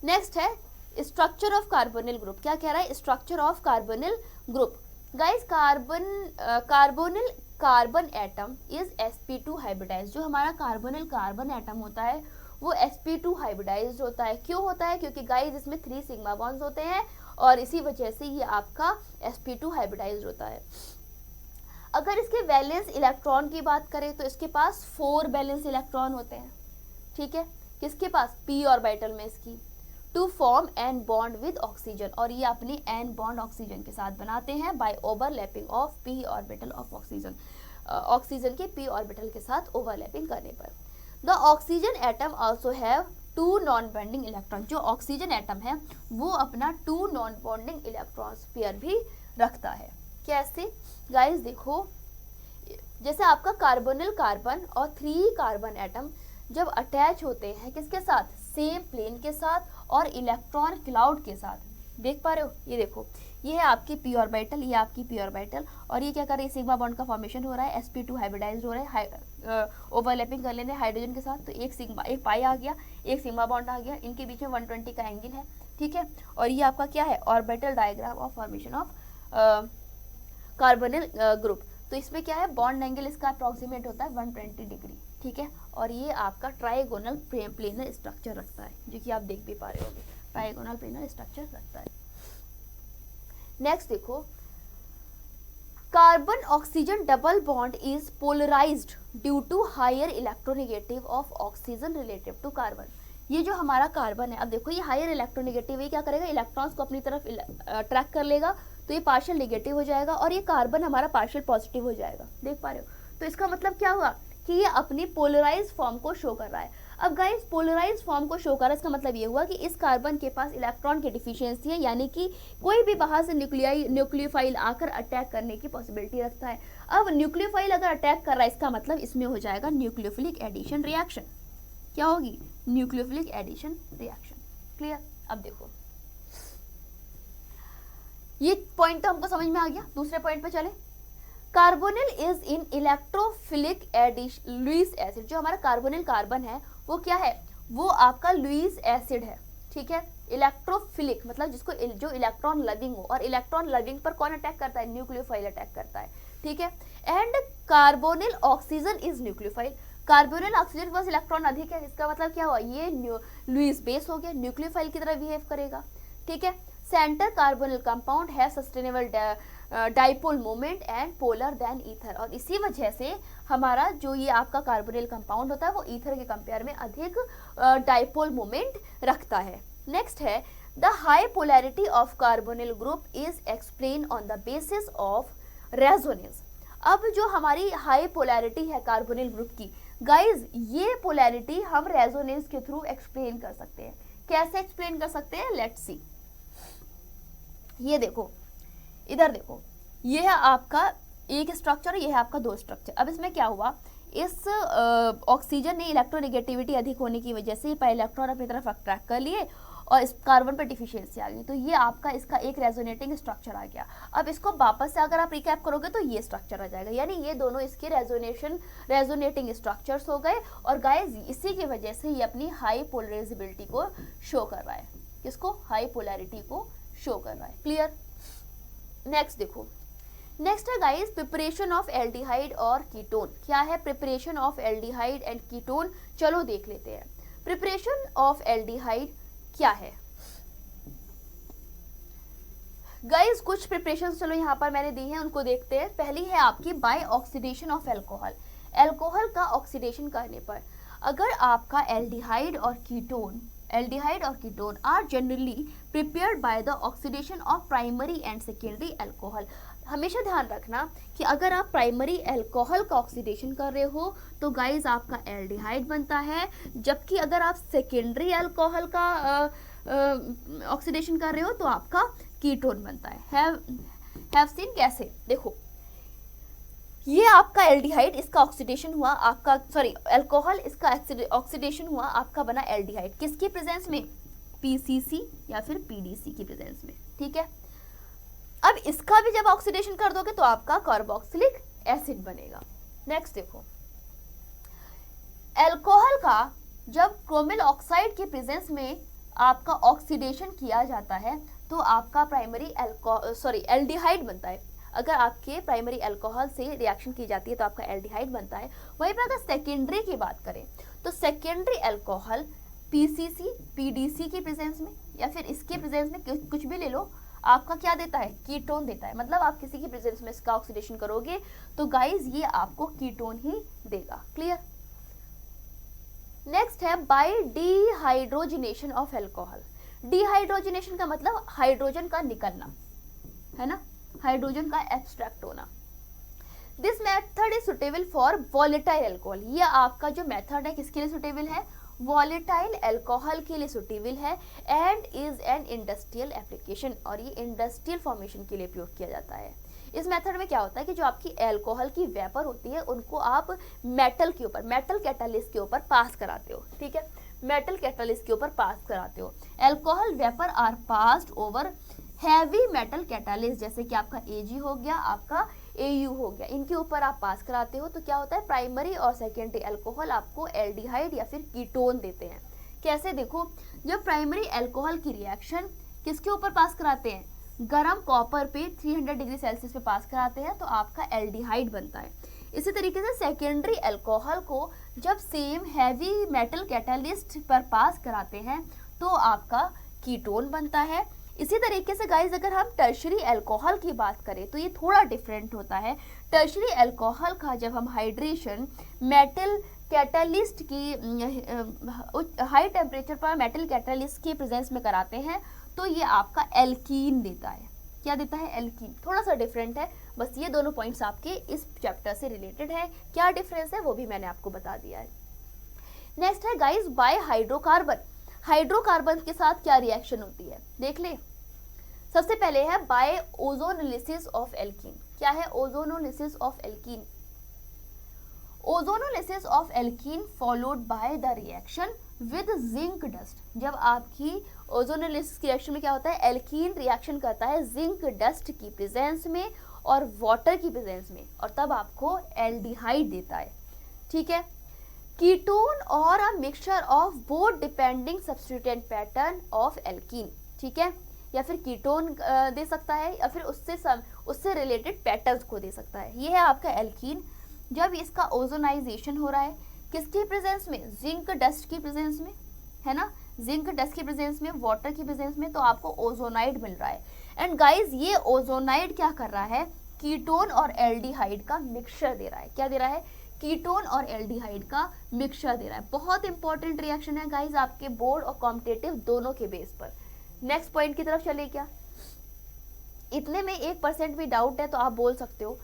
नेक्स्ट है स्ट्रक्चर ऑफ कार्बोनिल ग्रुप। क्या कह रहा है, structure of carbonyl group. Guys carbon atom is sp2 hybridize, जो हमारा कार्बन एटम होता है वो sp2 हाइब्रिडाइज होता है। क्यों होता है, क्योंकि गाइस इसमें 3 सिग्मा बॉन्ड्स होते हैं और इसी वजह से ये आपका sp2 हाइब्रिडाइज होता है। अगर इसके वैलेंस इलेक्ट्रॉन की बात करें तो इसके पास 4 वैलेंस इलेक्ट्रॉन होते हैं, ठीक है, किसके पास, p ऑर्बिटल में इसकी, to form an bond with oxygen, और ये अपनी एन बॉन्ड ऑक्सीजन के साथ बनाते हैं by overlapping of p orbital of oxygen, oxygen के p ऑर्बिटल के साथ ओवरलैपिंग करने पर। The oxygen atom also have 2 non bonding electron, जो ऑक्सीजन एटम है वो अपना 2 नॉन बॉन्डिंग इलेक्ट्रॉन्स पेयर भी रखता है। कैसे, गाइस देखो, जैसे आपका कार्बोनिल कार्बन और 3 कार्बन एटम जब अटैच होते हैं किसके साथ, सेम प्लेन के साथ और इलेक्ट्रॉन क्लाउड के साथ, देख पा रहे हो, ये देखो, ये है आपकी p ऑर्बिटल, ये आपकी p ऑर्बिटल, और ये क्या कर रही है, सिग्मा बॉन्ड का फॉर्मेशन हो रहा है, sp2 हाइब्रिडाइज हो रहा है, ओवरलैपिंग कर लेने हाइड्रोजन के साथ, तो एक पाई आ गया, एक सिग्मा बॉन्ड आ गया, इनके बीच में 120 का एंगल है, ठीक है। और ये आपका क्या है, orbital diagram of formation of carbonyl group. तो इसमें क्या है, बॉन्ड एंगल इसका अप्रॉक्सीमेट होता है 120 डिग्री, ठीक है। और ये आपका ट्राइगोनल प्लेनर स्ट्रक्चर रखता है, जो कि आप देख भी पा रहे होंगे, ट्राइगोनल प्लेनर स्ट्रक्चर रखता है। नेक्स्ट देखो, carbon oxygen double bond is polarised due to higher electronegative of oxygen relative to carbon. ये जो हमारा कार्बन है, अब देखो ये हायर इलेक्ट्रोनेगेटिव, ये क्या करेगा, इलेक्ट्रॉन्स को अपनी तरफ अट्रैक्ट कर लेगा, तो ये पार्शियल नेगेटिव हो जाएगा, और ये कार्बन हमारा पार्शियल पॉजिटिव हो जाएगा, देख पा रहे हो। तो इसका मतलब क्या हुआ कि ये अपनी पोलराइज फॉर्म को शो कर रहा है। अब गाइस पोलराइज फॉर्म को शो कर रहा है, इसका मतलब ये हुआ कि इस कार्बन के पास इलेक्ट्रॉन की डिफिशियंसी है, यानी कि कोई भी बाहर से न्यूक्लियोफाइल आकर अटैक करने की पॉसिबिलिटी रखता है। अब न्यूक्लियोफाइल अगर अटैक कर रहा है, इसका मतलब इसमें हो जाएगा न्यूक्लियोफिलिक एडिशन रिएक्शन। क्या होगी, न्यूक्लियोफिलिक एडिशन रिएक्शन, क्लियर। अब देखो ये पॉइंट तो हमको समझ में आ गया, दूसरे पॉइंट पे चले। Carbonyl is in electrophilic addition Lewis acid, जो हमारा कार्बोनिल कार्बन है वो क्या है, वो आपका लुईस एसिड है, ठीक है। इलेक्ट्रोफिलिक मतलब जिसको जो इलेक्ट्रॉन लविंग हो, और इलेक्ट्रॉन लविंग पर कौन अटैक करता है, न्यूक्लियोफाइल अटैक करता है, ठीक है। And carbonyl oxygen is nucleophile, carbonyl oxygen के पास इलेक्ट्रॉन अधिक है, इसका मतलब क्या हुआ, ये लुईस बेस हो गया, न्यूक्लियोफाइल की तरह बिहेव करेगा, ठीक है। सेंटर कार्बोनिल कंपाउंड है sustainable dipole moment and polar than ether, और इसी वजह से हमारा जो ये आपका कार्बोनिल कंपाउंड होता है वो ईथर के कंपेयर में अधिक डाइपोल मोमेंट रखता है। नेक्स्ट है the high polarity of carbonyl group is explain on the basis of resonance. अब जो हमारी हाई पोलैरिटी है कार्बोनिल ग्रुप की, गाइज ये पोलैरिटी हम रेजोनेंस के थ्रू एक्सप्लेन कर सकते हैं। कैसे एक्सप्लेन कर सकते हैं, लेट्स सी। ये देखो, इधर देखो, ये है आपका एक स्ट्रक्चर, ये है आपका 2 स्ट्रक्चर। अब इसमें क्या हुआ, इस ऑक्सीजन ने इलेक्ट्रोनेगेटिविटी अधिक होने की वजह से पहले इलेक्ट्रॉन अपनी तरफ अट्रैक्ट कर लिए और इस कार्बन पर डिफिशियंसी आ गई, तो ये आपका इसका एक रेजोनेटिंग स्ट्रक्चर आ गया। अब इसको वापस से अगर आप रिकैप करोगे तो ये स्ट्रक्चर आ जाएगा, यानी ये दोनों इसके रेजोनेटिंग स्ट्रक्चर्स हो गए, और गाइस इसी की वजह से ये अपनी हाई पोलराइजेबिलिटी को शो कर रहा है, किसको, हाई पोलैरिटी को शो कर रहा है, क्लियर। नेक्स्ट देखो, नेक्स्ट है गाइस प्रिपरेशन ऑफ एल्डिहाइड और कीटोन। क्या है preparation of aldehyde and ketone, चलो देख लेते हैं। प्रिपरेशन ऑफ एल्डिहाइड क्या है गाइस? कुछ प्रिपरेशन चलो यहाँ पर मैंने दी है, उनको देखते हैं। पहली है आपकी by oxidation of alcohol. Alcohol का ऑक्सीडेशन करने पर अगर आपका एल्डिहाइड और ketone are generally prepared by the oxidation of primary and secondary alcohol. हमेशा ध्यान रखना कि अगर आप प्राइमरी एल्कोहल का ऑक्सीडेशन कर रहे हो तो गाइस आपका एल्डिहाइड बनता है, जबकि अगर आप सेकेंडरी एल्कोहल का ऑक्सीडेशन कर रहे हो तो आपका कीटोन बनता है। हैव सीन कैसे? देखो, ये आपका एल्डिहाइड, इसका ऑक्सीडेशन हुआ आपका, सॉरी एल्कोहल, इसका ऑक्सीडेशन हुआ आपका बना एल्डिहाइड। किसके प्रेजेंस में? पीसीसी या फिर पीडीसी की प्रेजेंस में, ठीक है। अब इसका भी जब ऑक्सीडेशन कर दोगे तो आपका कार्बोक्सिलिक एसिड बनेगा। नेक्स्ट देखो, एल्कोहल का जब क्रोमिल ऑक्साइड के प्रेजेंस में आपका ऑक्सीडेशन किया जाता है तो आपका प्राइमरी एल्डिहाइड बनता है। अगर आपके प्राइमरी अल्कोहल से रिएक्शन की जाती है तो आपका एल्डिहाइड बनता है। वहीं पर अगर सेकेंडरी की बात करें तो सेकेंडरी अल्कोहल पीसीसी पीडीसी के प्रेजेंस में या फिर इसके प्रेजेंस में कुछ भी ले लो, आपका क्या देता है? कीटोन देता है। मतलब आप किसी की प्रेजेंस में इसका ऑक्सीडेशन करोगे तो गाइस ये आपको कीटोन ही देगा। क्लियर? नेक्स्ट है by dehydrogenation of alcohol. Dehydrogenation का मतलब हाइड्रोजन का निकलना, है ना, हाइड्रोजन का एब्स्ट्रैक्ट होना। This method is suitable for volatile alcohol. ये आपका जो मेथड है किसके लिए सुटेबल है? वॉलेटाइल एल्कोहल के लिए सुटेबल है and is an industrial application, और ये इंडस्ट्रियल फॉर्मेशन के लिए प्रयोग किया जाता है। इस मेथड में क्या होता है कि जो आपकी एल्कोहल की वेपर होती है उनको आप मेटल के ऊपर, मेटल कैटालिस्ट के ऊपर पास कराते हो, ठीक है, मेटल कैटालिस्ट के ऊपर पास कराते हो। Alcohol vapour are passed over heavy metal catalyst, जैसे कि आपका Ag हो गया, आपका Au हो गया, इनके ऊपर आप पास कराते हो तो क्या होता है? प्राइमरी और सेकेंडरी अल्कोहल आपको एल्डिहाइड या फिर कीटोन देते हैं। कैसे? देखो, जब प्राइमरी अल्कोहल की रिएक्शन किसके ऊपर पास कराते हैं? गरम कॉपर पे 300 डिग्री सेल्सियस पे पास कराते हैं तो आपका एल्डिहाइड बनता है। इसी तरीके से सेकेंडरी अल्कोहल को जब सेम हैवी मेटल कैटालिस्ट पर पास कराते हैं तो आपका कीटोन बनता है। इसी तरीके से गाइज अगर हम टर्शरी अल्कोहल की बात करें तो ये थोड़ा डिफरेंट होता है। टर्शरी अल्कोहल का जब हम हाइड्रेशन मेटल कैटालिस्ट की हाई टेम्परेचर पर मेटल कैटालिस्ट के प्रेजेंस में कराते हैं तो ये आपका एल्कीन देता है। क्या देता है? एल्कीन। थोड़ा सा डिफरेंट है, बस ये दोनों पॉइंट्स आपके इस चैप्टर से रिलेटेड है। क्या डिफरेंस है वो भी मैंने आपको बता दिया है। नेक्स्ट है गाइज बाय हाइड्रोकार्बन। हाइड्रोकार्बन के साथ क्या रिएक्शन होती है देख ले। सबसे पहले है बाय ओजोनोलिसिस ऑफ एल्कीन। क्या है? Ozonolysis of alkene. Ozonolysis of alkene followed by the reaction with zinc dust. जब आपकी ओजोनोलिसिस की रिएक्शन में क्या होता है? एल्कीन रिएक्शन करता है जिंक डस्ट की प्रेजेंस में और वाटर की प्रेजेंस में, और तब आपको एल्डिहाइड देता है, ठीक है। कीटोन और a mixture of both depending substituent pattern of alkene, ठीक है, या फिर कीटोन दे सकता है या फिर उससे रिलेटेड पैटर्न्स को दे सकता है। ये है आपका एल्कीन। जब इसका ओजोनाइजेशन हो रहा है किसके प्रेजेंस में? जिंक डस्ट की प्रेजेंस में, है ना, जिंक डस्ट की प्रेजेंस में, वाटर की प्रेजेंस में, तो आपको ओजोनाइड मिल रहा है। एंड गाइज ये ओजोनाइड क्या कर रहा है? कीटोन और एल्डिहाइड का मिक्सचर दे रहा है। क्या दे रहा है? कीटोन और एल्डिहाइड का मिक्सचर दे रहा है। बहुत इंपॉर्टेंट रिएक्शन है गाइज आपके बोर्ड और कॉम्पिटेटिव दोनों के बेस पर। नेक्स्ट पॉइंट की तरफ चले क्या? इतने में 1% भी डाउट है तो आप बोल सकते हो।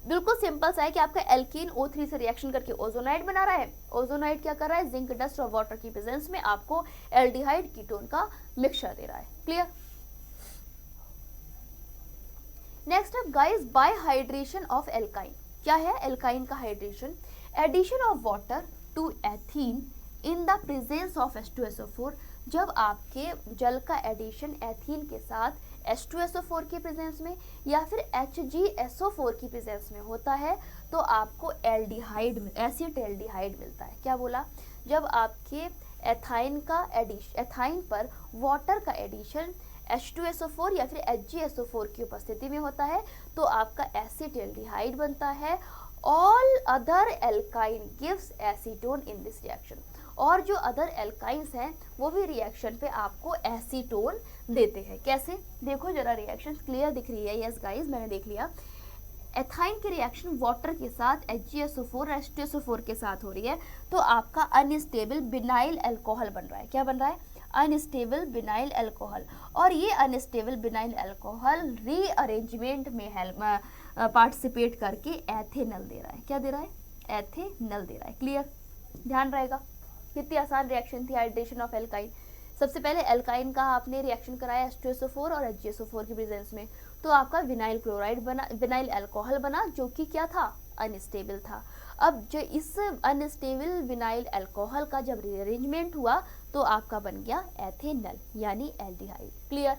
बिल्कुल सिंपल सा है कि आपका एल्कीन O3 से रिएक्शन करके ओजोनाइड बना रहा है। ओजोनाइड क्या कर रहा है? जिंक डस्ट और वाटर की प्रेजेंस में आपको एल्डिहाइड कीटोन का मिक्सचर दे रहा है। Clear? Next up guys by hydration of alkyne. क्या है एल्काइन का hydration? Addition of water to ethene in the presence of H2SO4। जब आपके जल का एडिशन एथीन के साथ H2SO4 की प्रेजेंस में या फिर HgSO4 की प्रेजेंस में होता है तो आपको एल्डिहाइड, एसिड एल्डिहाइड मिलता है। क्या बोला? जब आपके एथाइन पर वाटर का एडिशन H2SO4 या फिर HgSO4 की उपस्थिति में होता है तो आपका एसिड एल्डिहाइड बनता है। All other alkyne gives acetone in this reaction. और जो अदर एल्काइंस हैं वो भी रिएक्शन पे आपको एसीटोन देते हैं। कैसे, देखो जरा रिएक्शन क्लियर दिख रही है? यस गाइस, मैंने देख लिया। एथाइन की रिएक्शन वाटर के साथ HgSO4 H2SO4 के साथ हो रही है, तो आपका अनस्टेबल बिनाइल अल्कोहल बन रहा है। क्या बन रहा है? Unstable vinyl alcohol. और ये अनस्टेबल बिनाइल अल्कोहल रीअरेंजमेंट में पार्टिसिपेट करके एथेनल दे रहा है। क्या दे रहा है? एथेनल दे रहा है। क्लियर? ध्यान रहेगा। कितनी आसान रिएक्शन थी हाइड्रेशन ऑफ एल्काइन। सबसे पहले एल्काइन का आपने रिएक्शन कराया H2SO4 और HgSO4 की प्रेजेंस में, तो आपका विनाइल क्लोराइड बना, विनाइल अल्कोहल बना, जो कि क्या था? अनस्टेबल था। अब जो इस अनस्टेबल विनाइल अल्कोहल का जब रीअरेंजमेंट हुआ तो आपका बन गया एथेनल यानी एल्डिहाइड। क्लियर?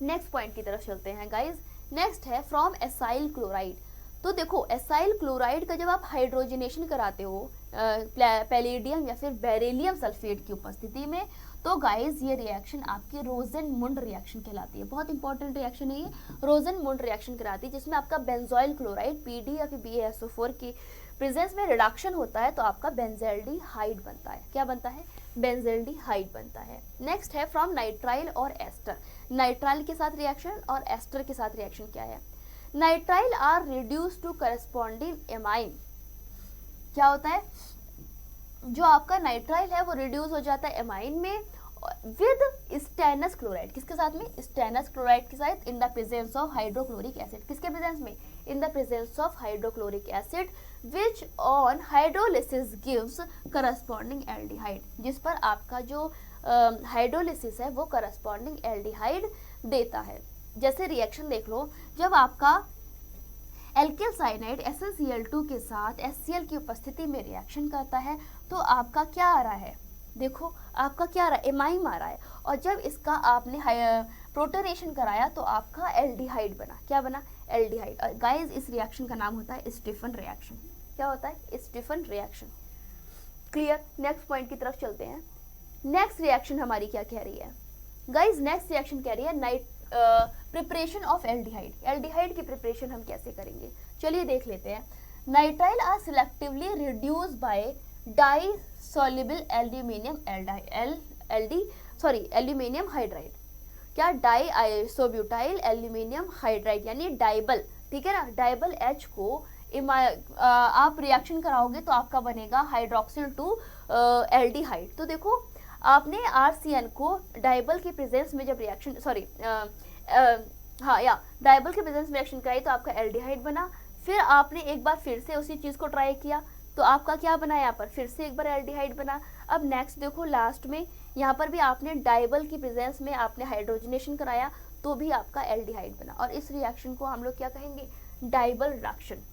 नेक्स्ट पॉइंट की तरफ चलते हैं गाइज। नेक्स्ट है फ्रॉम एसाइल क्लोराइड। तो देखो एसाइल क्लोराइड का जब आप हाइड्रोजनेशन कराते हो पैलेडियम या फिर बेरिलियम सल्फेट की उपस्थिति में, तो गाइज ये रिएक्शन आपकी रोजेनमुंड रिएक्शन कहलाती है। बहुत इंपॉर्टेंट रिएक्शन है ये, रोजेनमुंड रिएक्शन कराती है, जिसमें आपका बेंजोइल क्लोराइड PD या फिर BaSO4 की प्रेजेंस में रिडक्शन होता है तो आपका बेंजेल्डिहाइड बनता है। क्या बनता है? बेंजेल्डिहाइड बनता है। नेक्स्ट है फ्रॉम नाइट्राइल और एस्टर। नाइट्राइल के साथ रिएक्शन और एस्टर के साथ रिएक्शन क्या है? Nitrile are reduce to corresponding amine. क्या होता है? जो आपका नाइट्राइल है वो रिड्यूस हो जाता है एमाइन में विद स्टेनस क्लोराइड। किसके साथ में? स्टेनस क्लोराइड के साथ, इन the presence of hydrochloric acid. किसके प्रेजेंस में? इन the presence of hydrochloric acid which on hydrolysis gives corresponding aldehyde, जिस पर आपका जो हाइड्रोलिसिस है वो करस्पॉन्डिंग एल्डिहाइड देता है। जैसे रिएक्शन देख लो, जब आपका एल्किल साइनाइड SnCl2 के साथ HCl की उपस्थिति में रिएक्शन करता है तो आपका क्या आ रहा है? देखो आपका क्या आ रहा है? एमाइन आ रहा है। और जब इसका आपने प्रोटोनेशन कराया तो आपका एल्डिहाइड बना। क्या बना? एल्डिहाइड। गाइस इस रिएक्शन का नाम होता है स्टीफन रिएक्शन। क्या होता है? Stephen reaction. Clear? Next point की तरफ चलते हैं। नेक्स्ट रिएक्शन हमारी क्या कह रही है गाइस? नेक्स्ट रिएक्शन कह रही है प्रिपरेशन ऑफ एल्डिहाइड। एल्डिहाइड की प्रिपरेशन हम कैसे करेंगे? चलिए देख लेते हैं। Nitrile are selectively reduce by di soluble aluminium aluminium hydride. क्या? डाई आइसोब्यूटाइल एल्यूमिनियम हाइड्राइड यानी डाइबल। ठीक है ना? डाइबल H को आप रिएक्शन कराओगे तो आपका बनेगा हाइड्रोक्सिल 2 एल्डिहाइड। तो देखो आपने RCN को डाइबल की प्रेजेंस में जब रिएक्शन डाइबल के प्रेजेंस में रिएक्शन कराई तो आपका एल्डिहाइड बना। फिर आपने एक बार फिर से उसी चीज को ट्राई किया तो आपका क्या बना? यहाँ पर फिर से एक बार एल्डिहाइड बना। अब नेक्स्ट देखो लास्ट में यहाँ पर भी आपने डाइबल की प्रेजेंस में आपने हाइड्रोजनेशन कराया तो भी आपका एल्डिहाइड बना। और इस रिएक्शन को हम लोग क्या कहेंगे? डाइबल रिएक्शन।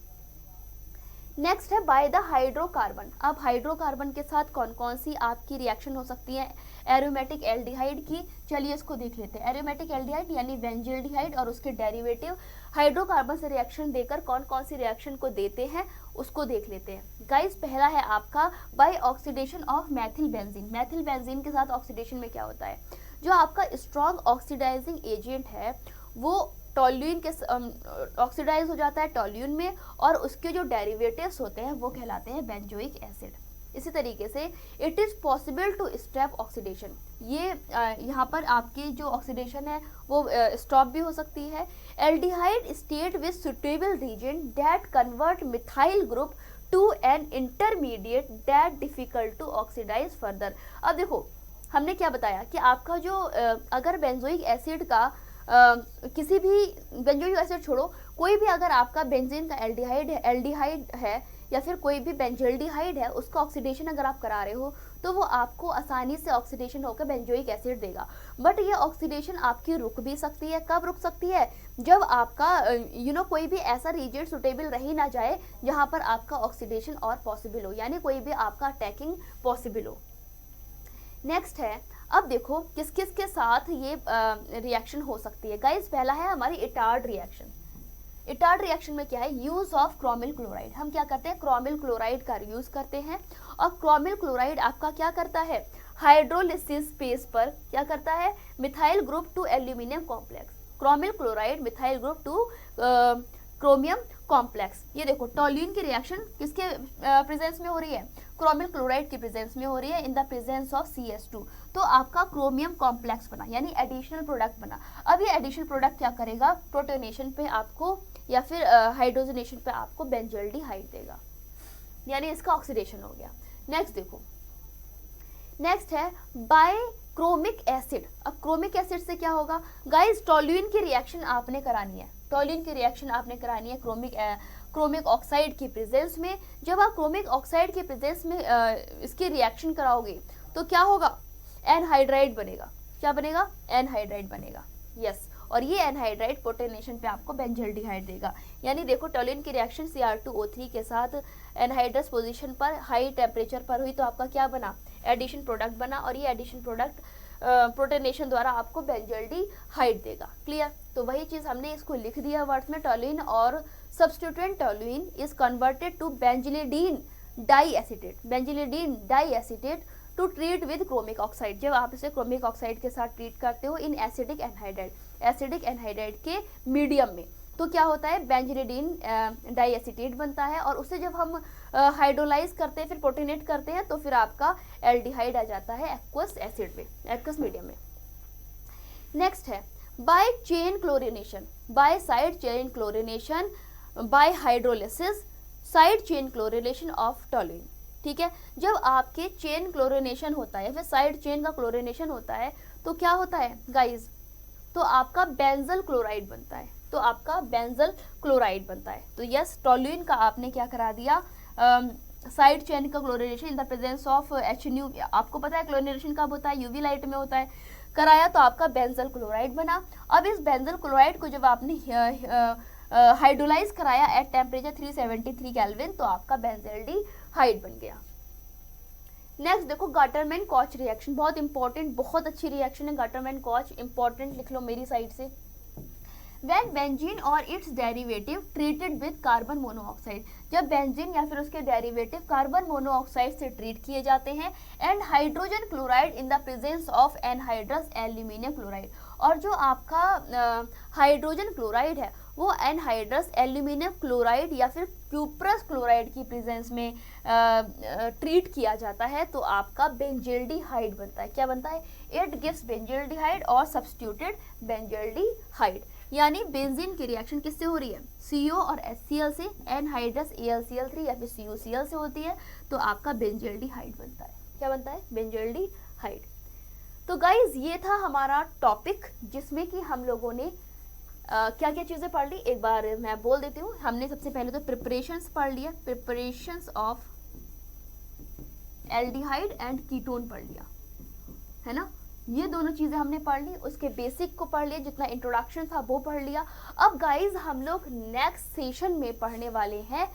नेक्स्ट है बाय द हाइड्रोकार्बन। अब हाइड्रोकार्बन के साथ कौन कौन सी आपकी रिएक्शन हो सकती है एरोमेटिक एल्डिहाइड की? चलिए इसको देख लेते हैं। एरोमेटिक एल्डिहाइड यानी बेंजील्डिहाइड और उसके डेरिवेटिव हाइड्रोकार्बन से रिएक्शन देकर कौन कौन सी रिएक्शन को देते हैं उसको देख लेते हैं। गाइस पहला है आपका by oxidation of methyl benzene. Methyl benzene के साथ ऑक्सीडेशन में क्या होता है? जो आपका स्ट्रॉन्ग ऑक्सीडाइजिंग एजेंट है वो टोल्यूइन के ऑक्सीडाइज हो जाता है टोल्यूइन में और उसके जो डेरिवेटिव्स होते हैं वो कहलाते हैं बेंजोइक एसिड। इसी तरीके से it is possible to stop oxidation. ये यहाँ पर आपकी जो ऑक्सीडेशन है वो स्टॉप भी हो सकती है। Aldehyde state with suitable reagent that convert methyl group to an intermediate that difficult to oxidise further. अब देखो हमने क्या बताया कि आपका जो अगर बेंजोइक एसिड का किसी भी बेंजोइक एसिड छोड़ो, कोई भी अगर आपका बेंजीन का एल्डिहाइड है या फिर कोई भी बेंजल्डिहाइड है उसका ऑक्सीडेशन अगर आप करा रहे हो तो वो आपको आसानी से ऑक्सीडेशन होकर बेंजोइक एसिड देगा। बट ये ऑक्सीडेशन आपकी रुक भी सकती है। कब रुक सकती है? जब आपका कोई भी ऐसा रीजन सुटेबल रह ही ना जाए जहाँ पर आपका ऑक्सीडेशन और पॉसिबल हो, यानी कोई भी आपका अटैकिंग पॉसिबल हो। नेक्स्ट है, अब देखो किस किस के साथ ये रिएक्शन हो सकती है। गाइस पहला है हमारी इटार्ड रिएक्शन। इटार्ड रिएक्शन में क्या है? Use of chromyl chloride. हम क्या करते हैं? क्रोमिल क्लोराइड का यूज करते हैं और क्रोमिल क्लोराइड आपका क्या करता है? हाइड्रोलिसिस स्पेस पर क्या करता है? Methyl group 2 aluminium complex. Chromyl chloride methyl group 2 chromium complex. ये देखो टोल्यूइन की रिएक्शन किसके प्रेजेंस में हो रही है, क्रोमियम क्लोराइड के प्रेजेंस में हो रही है इन द प्रेजेंस ऑफ CS2। तो आपका क्रोमियम कॉम्प्लेक्स बना, यानी एडिशनल प्रोडक्ट बना। अब ये एडिशनल प्रोडक्ट क्या करेगा, प्रोटोनेशन पे आपको या फिर हाइड्रोजनेशन पे आपको बेंजल्डिहाइड देगा, यानी इसका ऑक्सीडेशन हो गया। नेक्स्ट देखो, नेक्स्ट है बाइक्रोमिक एसिड। अब क्रोमिक एसिड से क्या होगा गाइस, टोल्यूइन की रिएक्शन आपने करानी है, टोल्यूइन की रिएक्शन आपने करानी है क्रोमिक ऑक्साइड की प्रेजेंस में। जब आप क्रोमिक ऑक्साइड के प्रेजेंस में इसकी रिएक्शन कराओगे तो क्या होगा, एनहाइड्राइड बनेगा। क्या बनेगा, एनहाइड्राइड बनेगा। यस, और ये एनहाइड्राइड प्रोटोनेशन पे आपको बेंजल्डिहाइड देगा। यानी देखो टोल्यूइन की रिएक्शन Cr2O3 के साथ एनहाइड्रस पोजीशन पर हाई टेम्परेचर पर हुई तो आपका क्या बना, एडिशन प्रोडक्ट बना, और ये एडिशन प्रोडक्ट प्रोटोनेशन द्वारा आपको बेंजल्डिहाइड देगा। क्लियर, तो वही चीज हमने इसको लिख दिया वर्ड्स में, टोल्यूइन और substituent toluene is converted to benzylidene diacetate, benzylidene diacetate to treat with chromic oxide. जब आप इसे क्रोमिक ऑक्साइड के साथ ट्रीट करते हो in acidic anhydride, acidic anhydride के मीडियम में, तो क्या होता है, बेंजिलिडीन डाइएसिटेट बनता है, और उसे जब हम हाइड्रोलाइज करते हैं, फिर प्रोटीनेट करते हैं, तो फिर आपका एल्डिहाइड आ जाता है एक्वस एसिड में, एक्वस मीडियम में। नेक्स्ट है by chain chlorination, by side chain chlorination, by hydrolysis side chain chlorination of toluene. ठीक है, जब आपके चेन क्लोरिनेशन होता है, फिर साइड चेन का क्लोरिनेशन होता है, तो क्या होता है गाइज, तो आपका बेंजल क्लोराइड बनता है, तो आपका बेंजल क्लोराइड बनता है। तो यस, टोल्यूइन का आपने क्या करा दिया, साइड चेन का chlorination in the presence of HNU। आपको पता है क्लोरिनेशन कब होता है, यूवी लाइट में होता है, कराया तो आपका बेंजल क्लोराइड बना। अब इस बेंजल क्लोराइड को जब आपने हाइड्रोलाइज कराया एट टेम्परेचर 373 केल्विन, तो आपका बेंजल्डिहाइड बन गया। नेक्स्ट देखो गाटरमैन कॉच रिएक्शन, बहुत इंपॉर्टेंट, बहुत अच्छी रिएक्शन है गाटरमैन कॉच, इंपॉर्टेंट लिख लो मेरी साइड से। When benzene और its derivative treated with carbon monoxide, जब बेंजीन या फिर उसके डेरिवेटिव कार्बन मोनोऑक्साइड से ट्रीट किए जाते हैं, and hydrogen chloride in the presence of anhydrous aluminium chloride, और जो आपका हाइड्रोजन क्लोराइड है वो एनहाइड्रस एल्यूमिनियम क्लोराइड या फिर क्यूप्रस क्लोराइड की प्रेजेंस में ट्रीट किया जाता है, तो आपका बेंजल्डिहाइड बनता है। क्या बनता है, इट गिव्स बेंजल्डिहाइड और सब्स्टिट्यूटेड बेंजल्डिहाइड। यानी बेंजीन की रिएक्शन किससे हो रही है, CO और HCl से, एनहाइड्रस AlCl3 या फिर CuCl से होती है, तो आपका बेंजल्डिहाइड बनता है। क्या बनता है, बेंजल्डिहाइड। तो गाइज ये था हमारा टॉपिक, जिसमें कि हम लोगों ने क्या क्या चीज़ें पढ़ ली, एक बार मैं बोल देती हूँ। हमने सबसे पहले तो प्रिपरेशंस पढ़ लिया, preparations of aldehyde and ketone पढ़ लिया, है ना, ये दोनों चीज़ें हमने पढ़ ली। उसके बेसिक को पढ़ लिया, जितना इंट्रोडक्शन था वो पढ़ लिया। अब गाइज हम लोग नेक्स्ट सेशन में पढ़ने वाले हैं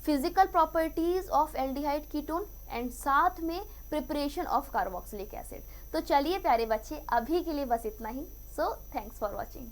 physical properties of aldehyde ketone and साथ में प्रिपरेशन ऑफ कार्बोक्सिलिक एसिड। तो चलिए प्यारे बच्चे, अभी के लिए बस इतना ही। So thanks for watching.